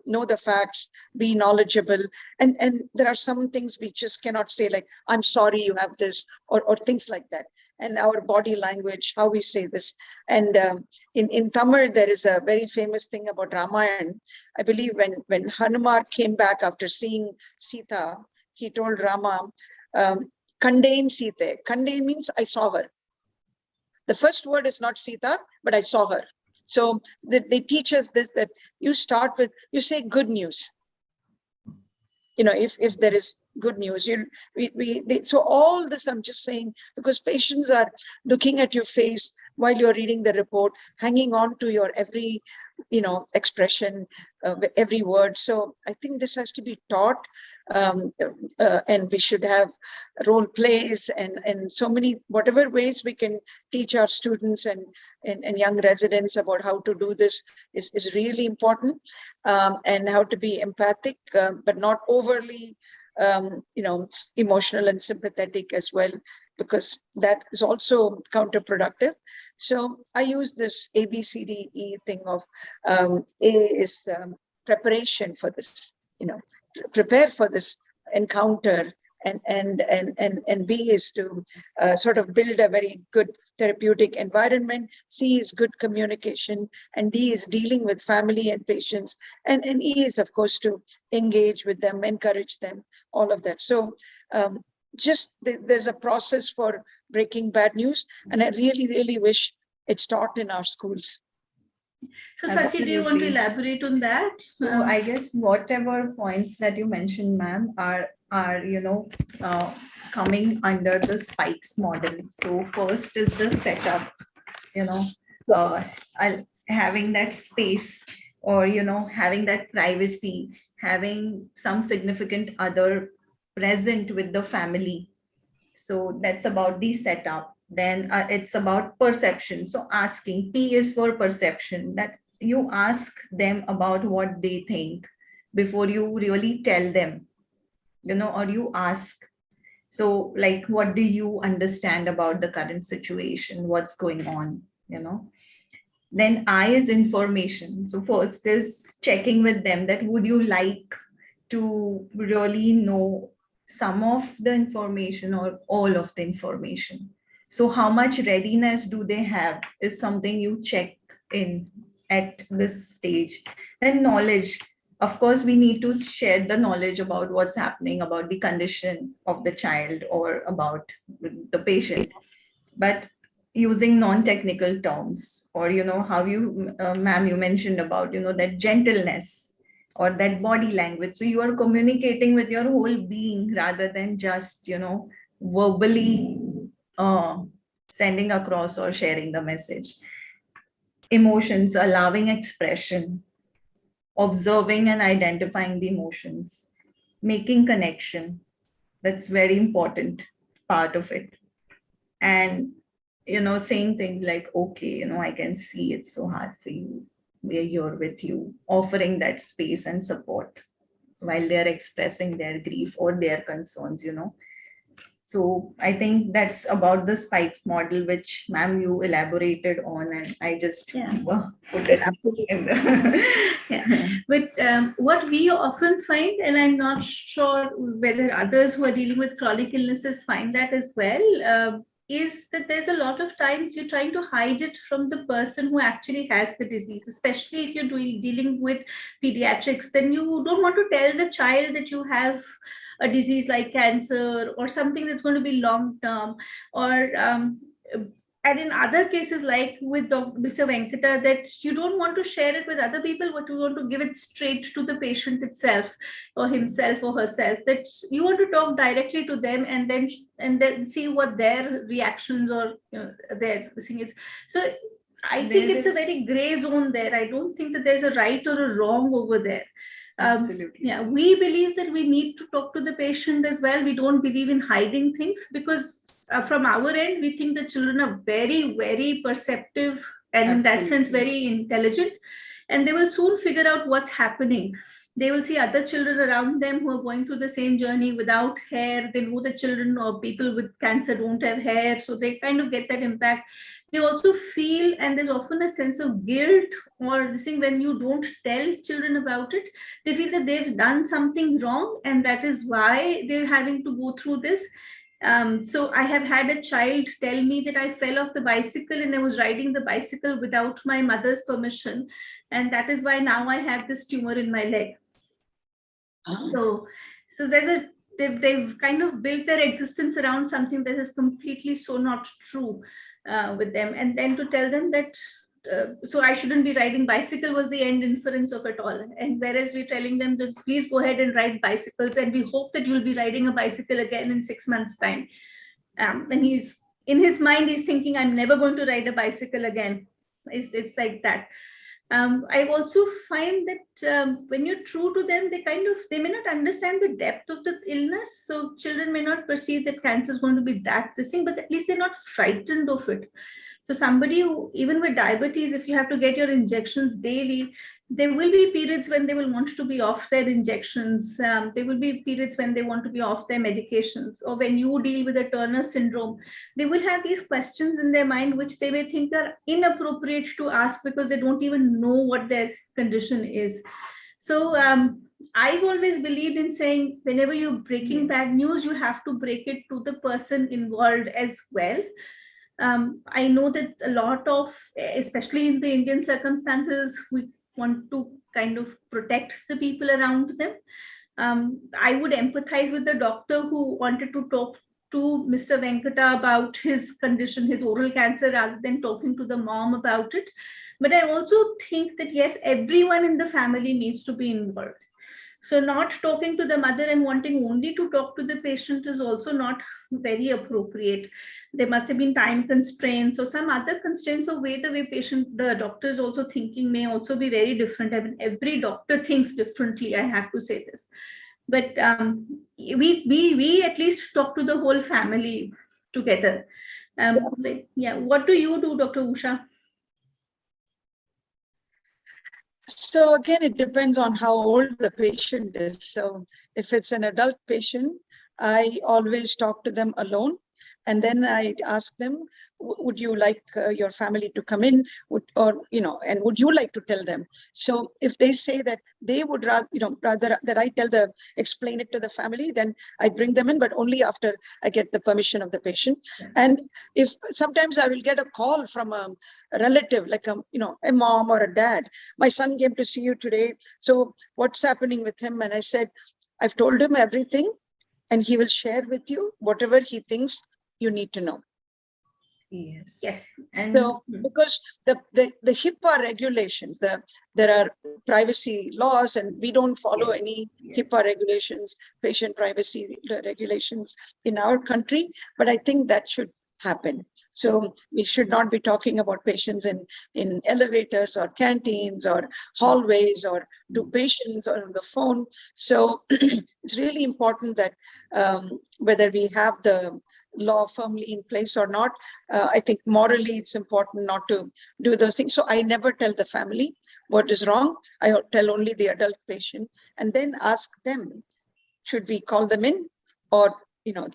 know the facts, be knowledgeable. And there are some things we just cannot say, like, I'm sorry you have this, or things like that. And our body language, how we say this. And in Tamil, there is a very famous thing about Ramayana. I believe when Hanuman came back after seeing Sita, he told Rama, Kandain Sita. Kandain means I saw her. The first word is not Sita, but I saw her. So they teach us this, that you start with, you say good news. If there is good news, so all this I'm just saying, because patients are looking at your face while you're reading the report, hanging on to your every, expression, every word. So I think this has to be taught, and we should have role plays and so many, whatever ways we can teach our students and young residents about how to do this is really important, and how to be empathic, but not overly, emotional and sympathetic as well, because that is also counterproductive. So I use this ABCDE thing of A is preparation for this, prepare for this encounter, and B is to sort of build a very good therapeutic environment. C is good communication, and D is dealing with family and patients, and E is, of course, to engage with them, encourage them, all of that. So just there's a process for breaking bad news. And I really, really wish it's taught in our schools. So Sachi, do you want to Absolutely. elaborate on that? So I guess whatever points that you mentioned, ma'am, are coming under the spikes model. So first is the setup, having that space, or having that privacy, having some significant other present with the family. So that's about the setup. Then it's about perception. So asking, P is for perception, that you ask them about what they think before you really tell them, or you ask. So like, what do you understand about the current situation? What's going on? Then I is information. So first is checking with them that would you like to really know some of the information or all of the information. So how much readiness do they have is something you check in at this stage. Then knowledge. Of course, we need to share the knowledge about what's happening, about the condition of the child or about the patient, but using non-technical terms, or how you ma'am, you mentioned about that gentleness or that body language. So you are communicating with your whole being rather than just verbally sending across or sharing the message. Emotions, allowing expression, observing and identifying the emotions, making connection. That's very important part of it. And saying things like, okay, I can see it's so hard for you, we are here with you, offering that space and support while they're expressing their grief or their concerns. So I think that's about the spikes model, which ma'am, you elaborated on, and I just put it in the But what we often find, and I'm not sure whether others who are dealing with chronic illnesses find that as well, is that there's a lot of times you're trying to hide it from the person who actually has the disease, especially if you're dealing with pediatrics. Then you don't want to tell the child that you have a disease like cancer or something that's going to be long term, or and in other cases like with Mr. Venkata, that you don't want to share it with other people, but you want to give it straight to the patient itself or himself or herself, that you want to talk directly to them and then see what their reactions or their thing is. So I think it's a very gray zone there. I don't think that there's a right or a wrong over there. Absolutely. Yeah, we believe that we need to talk to the patient as well. We don't believe in hiding things, because from our end, we think the children are very, very perceptive and in that sense, very intelligent. And they will soon figure out what's happening. They will see other children around them who are going through the same journey without hair. They know the children or people with cancer don't have hair. So they kind of get that impact. They also feel, and there's often a sense of guilt or this thing when you don't tell children about it. They feel that they've done something wrong, and that is why they're having to go through this. So I have had a child tell me that I fell off the bicycle and I was riding the bicycle without my mother's permission. And that is why now I have this tumor in my leg. So they've kind of built their existence around something that is completely so not true with them. And then to tell them that, so I shouldn't be riding bicycle was the end inference of it all. And whereas we're telling them that please go ahead and ride bicycles, and we hope that you'll be riding a bicycle again in 6 months' time. And he's in his mind, he's thinking, I'm never going to ride a bicycle again. It's like that. I also find that when you're true to them, they may not understand the depth of the illness. So children may not perceive that cancer is going to be this thing, but at least they're not frightened of it. So somebody who, even with diabetes, if you have to get your injections daily, there will be periods when they will want to be off their injections. There will be periods when they want to be off their medications. Or when you deal with a Turner syndrome, they will have these questions in their mind, which they may think are inappropriate to ask because they don't even know what their condition is. So I've always believed in saying, whenever you're breaking bad news, you have to break it to the person involved as well. I know that a lot of, especially in the Indian circumstances, we want to kind of protect the people around them. I would empathize with the doctor who wanted to talk to Mr. Venkata about his condition, his oral cancer, rather than talking to the mom about it. But I also think that, yes, everyone in the family needs to be involved. So not talking to the mother and wanting only to talk to the patient is also not very appropriate. There must have been time constraints or some other constraints of the way the doctor is also thinking may also be very different. I mean, every doctor thinks differently, I have to say this. But we at least talk to the whole family together. Yeah, what do you do, Dr. Usha? So again, it depends on how old the patient is. So if it's an adult patient, I always talk to them alone. And then I ask them, would you like your family to come in, and would you like to tell them? So if they say that they would rather that I explain it to the family, then I bring them in, but only after I get the permission of the patient. Yes. And if sometimes I will get a call from a relative, like a mom or a dad, my son came to see you today, so what's happening with him? And I said, I've told him everything, and he will share with you whatever he thinks you need to know. Yes. And so, because the HIPAA regulations, there are privacy laws, and we don't follow any HIPAA regulations, patient privacy regulations in our country, but I think that should happen. So we should not be talking about patients in elevators or canteens or hallways or to patients or on the phone. So it's really important that whether we have the law firmly in place or not, I think morally it's important not to do those things. So I never tell the family what is wrong. I tell only the adult patient, and then ask them, should we call them in? Or, a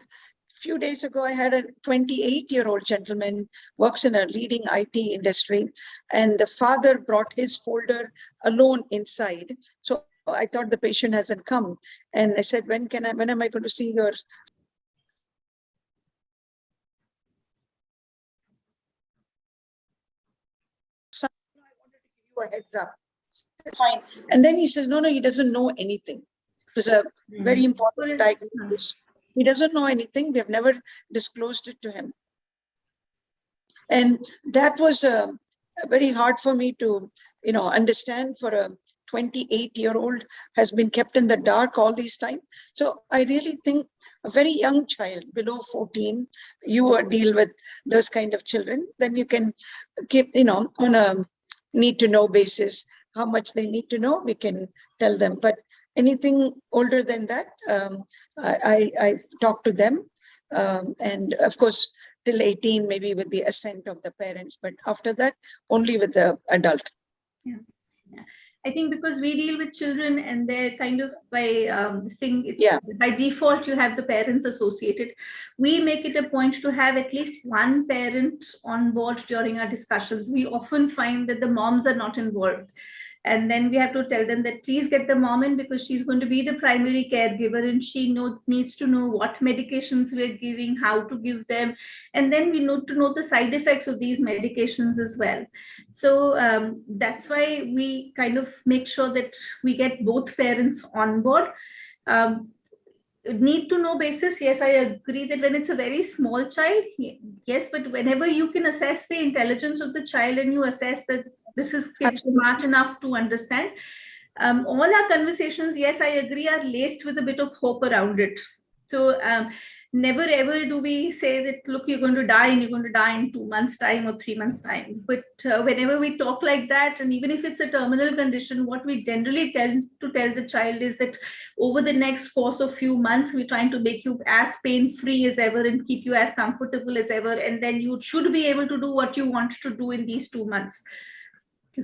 few days ago, I had a 28-year-old gentleman, works in a leading IT industry, and the father brought his folder alone inside. So I thought the patient hasn't come. And I said, when am I going to see your son? I wanted to give you a heads up. Fine. And then he says, no, he doesn't know anything. It was a very important diagnosis. He doesn't know anything. We have never disclosed it to him. And that was very hard for me to, understand. For a 28-year-old has been kept in the dark all these time. So I really think a very young child below 14, you deal with those kind of children, then you can keep, on a need to know basis, how much they need to know, we can tell them. But anything older than that, I talk to them. And of course, till 18, maybe with the assent of the parents, but after that, only with the adult. Yeah. I think because we deal with children and they're kind of by default, you have the parents associated. We make it a point to have at least one parent on board during our discussions. We often find that the moms are not involved. And then we have to tell them that please get the mom in, because she's going to be the primary caregiver, and she needs to know what medications we're giving, how to give them. And then we need to know the side effects of these medications as well. So that's why we kind of make sure that we get both parents on board. Need to know basis, yes, I agree that when it's a very small child, yes, but whenever you can assess the intelligence of the child and you assess that this is smart enough to understand, all our conversations, yes, I agree, are laced with a bit of hope around it. So never ever do we say that, look, you're going to die and you're going to die in 2 months time or 3 months time. But whenever we talk like that, and even if it's a terminal condition, what we generally tend to tell the child is that over the next course of few months, we're trying to make you as pain-free as ever and keep you as comfortable as ever. And then you should be able to do what you want to do in these 2 months.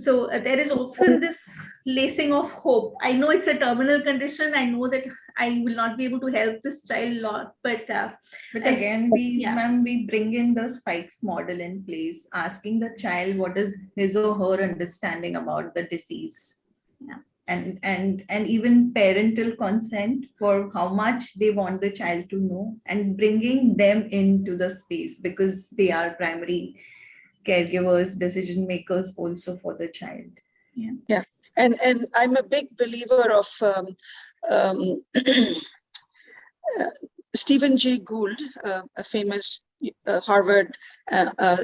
So there is often this lacing of hope. I know it's a terminal condition. I know that I will not be able to help this child a lot, but again, we bring in the spikes model in place, asking the child what is his or her understanding about the disease. Yeah. And even parental consent for how much they want the child to know, and bringing them into the space, because they are primary caregivers, decision makers also for the child. Yeah. And I'm a big believer of Stephen Jay Gould, a famous Harvard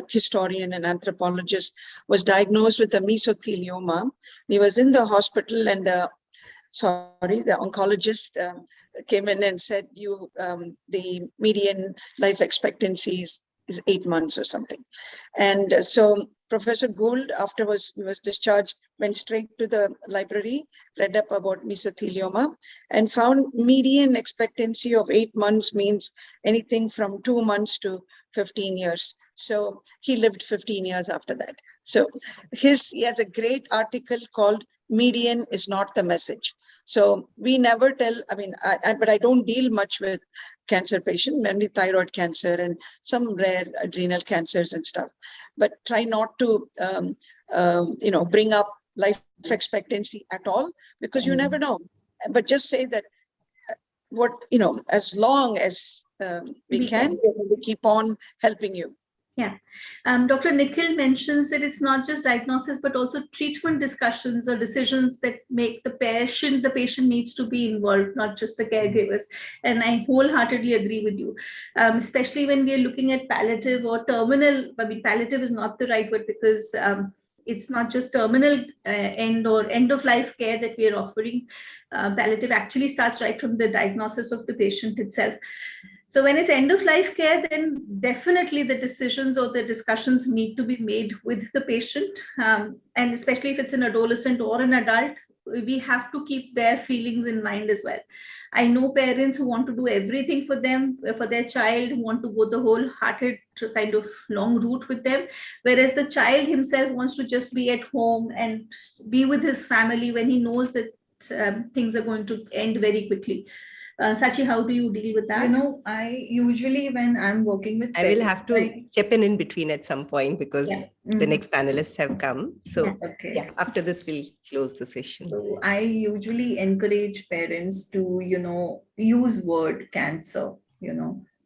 historian and anthropologist, was diagnosed with a mesothelioma. He was in the hospital, and the oncologist came in and said, the median life expectancy is 8 months or something. And so Professor Gould, afterwards he was discharged, went straight to the library, read up about mesothelioma, and found median expectancy of 8 months means anything from 2 months to 15 years. So he lived 15 years after that. So he has a great article called "Median is Not the Message." So we never tell, but I don't deal much with cancer patients, mainly thyroid cancer and some rare adrenal cancers and stuff. But try not to, bring up life expectancy at all, because you never know. But just say that as long as we can, we keep on helping you. Yeah. Dr. Nikhil mentions that it's not just diagnosis, but also treatment discussions or decisions that make the patient needs to be involved, not just the caregivers. And I wholeheartedly agree with you, especially when we are looking at palliative or terminal. Palliative is not the right word, because it's not just terminal end or end of life care that we are offering. Palliative actually starts right from the diagnosis of the patient itself. So when it's end of life care, then definitely the decisions or the discussions need to be made with the patient. And especially if it's an adolescent or an adult, we have to keep their feelings in mind as well. I know parents who want to do everything for them, for their child, who want to go the wholehearted kind of long route with them, whereas the child himself wants to just be at home and be with his family when he knows that things are going to end very quickly. Sachi, how do you deal with that? I usually, when I'm working with I will have to step in between at some point, because the next panelists have come. So after this, we'll close the session. So I usually encourage parents to, use word cancer,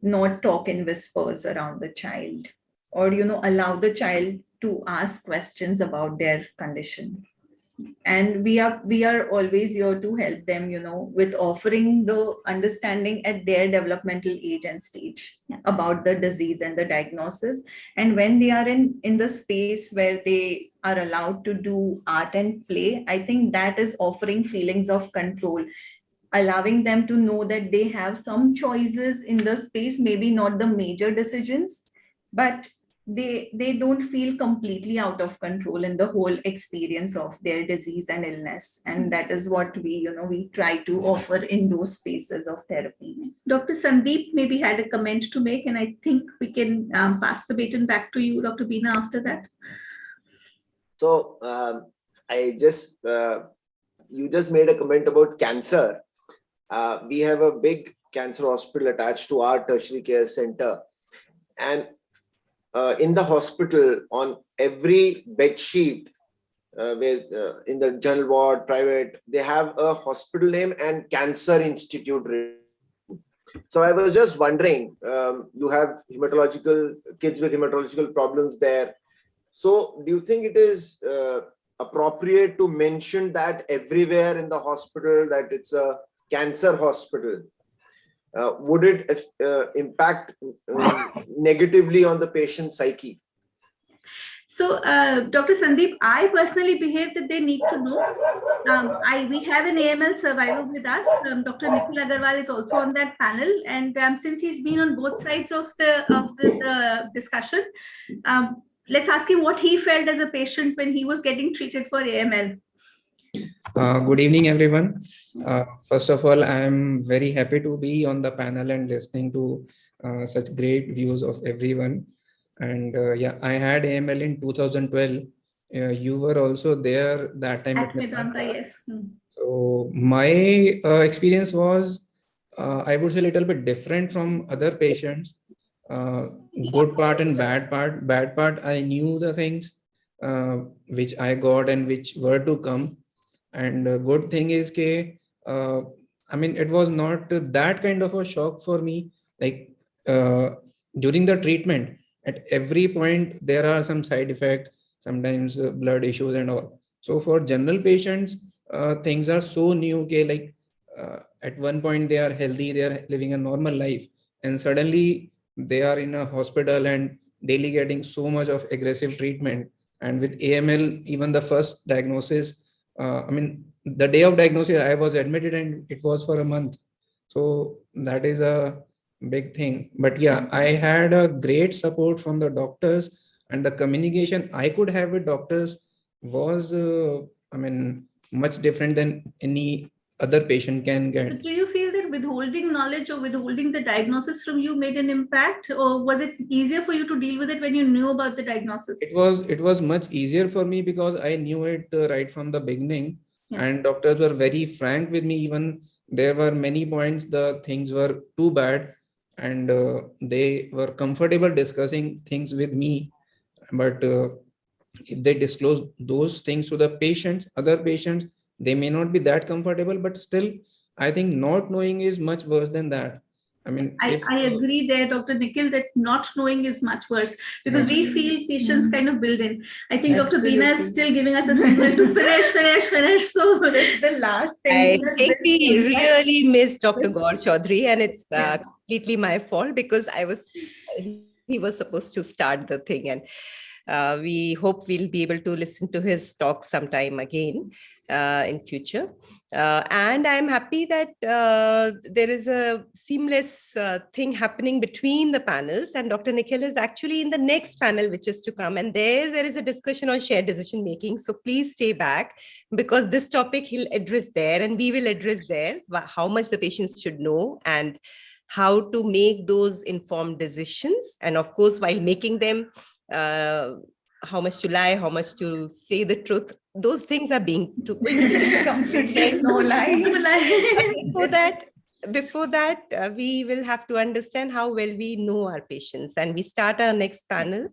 not talk in whispers around the child, or, allow the child to ask questions about their condition. And we are always here to help them, with offering the understanding at their developmental age and stage about the disease and the diagnosis. And when they are in the space where they are allowed to do art and play, I think that is offering feelings of control, allowing them to know that they have some choices in the space, maybe not the major decisions, but they don't feel completely out of control in the whole experience of their disease and illness. And that is what we try to offer in those spaces of therapy. Dr. Sandeep maybe had a comment to make, and I think we can pass the baton back to you, Dr. Beena, after that. So you just made a comment about cancer. We have a big cancer hospital attached to our tertiary care center. And in the hospital, on every bed sheet, in the general ward, private, they have a hospital name and Cancer Institute. So I was just wondering, you have kids with hematological problems there. So do you think it is appropriate to mention that everywhere in the hospital, that it's a cancer hospital? Would it impact negatively on the patient psyche? So, Dr. Sandeep, I personally behave that they need to know. We have an AML survivor with us. Dr. Nikhil Agarwal is also on that panel, and since he's been on both sides of the discussion, let's ask him what he felt as a patient when he was getting treated for AML. Good evening, everyone. First of all, I am very happy to be on the panel and listening to such great views of everyone. And I had AML in 2012. You were also there that time. At Medanta, yes. So my experience was, I would say, a little bit different from other patients. Good part and bad part. Bad part, I knew the things which I got and which were to come. And good thing is it was not that kind of a shock for me. Like during the treatment, at every point there are some side effects, sometimes blood issues and all. So for general patients, things are so new. At one point they are healthy, they are living a normal life. and suddenly they are in a hospital and daily getting so much of aggressive treatment. And with AML, even the first diagnosis, I mean, the day of diagnosis, I was admitted and it was for a month. So that is a big thing. But yeah, I had a great support from the doctors, and the communication I could have with doctors was, I mean, much different than any other patient can get. But do you feel that withholding knowledge or withholding the diagnosis from you made an impact, or was it easier for you to deal with it when you knew about the diagnosis? It was much easier for me because I knew it right from the beginning, Yeah. and doctors were very frank with me. Even there were many points the things were too bad, and they were comfortable discussing things with me. But if they disclose those things to the patients, other patients, they may not be that comfortable. But still, I think not knowing is much worse than that. I mean, I agree there, Dr. Nikhil, that not knowing is much worse, because we feel patients kind of build in. I think Dr. Beena is still giving us a signal to finish. So it's the last thing. I think we really missed Dr. Gour Choudhuri, and it's completely my fault because he was supposed to start the thing, and we hope we'll be able to listen to his talk sometime again in future. And I'm happy that there is a seamless thing happening between the panels, and Dr. Nikhil is actually in the next panel, which is to come. And there is a discussion on shared decision making. So please stay back, because this topic he'll address there, and we will address there how much the patients should know and how to make those informed decisions. And of course, while making them, how much to lie, how much to say the truth, those things are being completely no lies. Before that, we will have to understand how well we know our patients. And we start our next panel